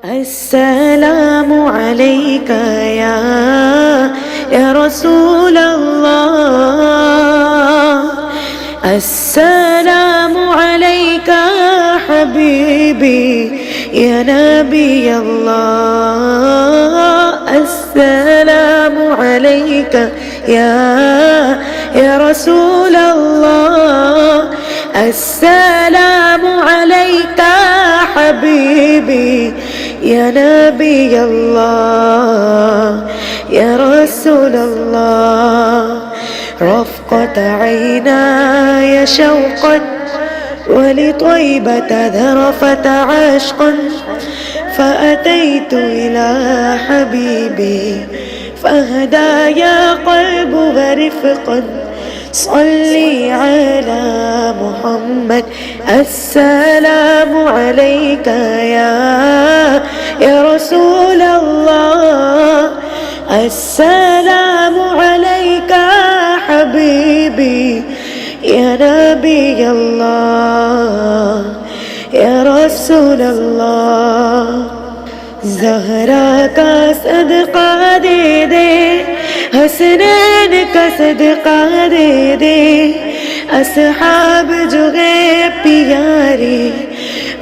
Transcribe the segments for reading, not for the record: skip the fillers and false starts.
السلام عليك يا رسول الله. السلام عليك حبيبي يا نبي الله. السلام عليك يا رسول الله. السلام عليك حبيبي يا نبي الله يا رسول الله. رفقت عيناي شوقا ولطيبة ذرفت عشقا، فأتيت إلى حبيبي فهدايا قلب ورفقا. صلي على محمد. السلام عليك يا رسول الله. السلام عليك حبيبي يا نبي الله يا رسول الله. زہرا کا صدقہ دے دے، حسنین کا صدقہ دے دے، اصحاب جو گئے پیارے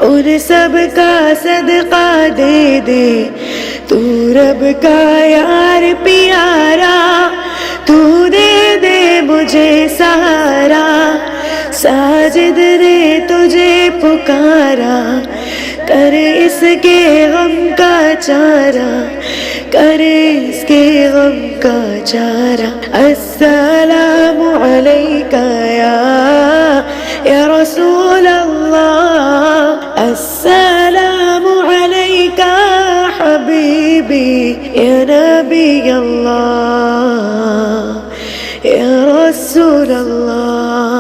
ان سب کا صدقہ دے دے. تو رب کا یار پیارا، تو دے دے مجھے سہارا. ساجد نے تجھے پکارا، کر اس کے غم کا چارہ، کر اس کے غم کا چارہ. السلام علیکہ یا رسول اللہ. السلام علیکہ حبیبی یا نبی اللہ یا رسول اللہ.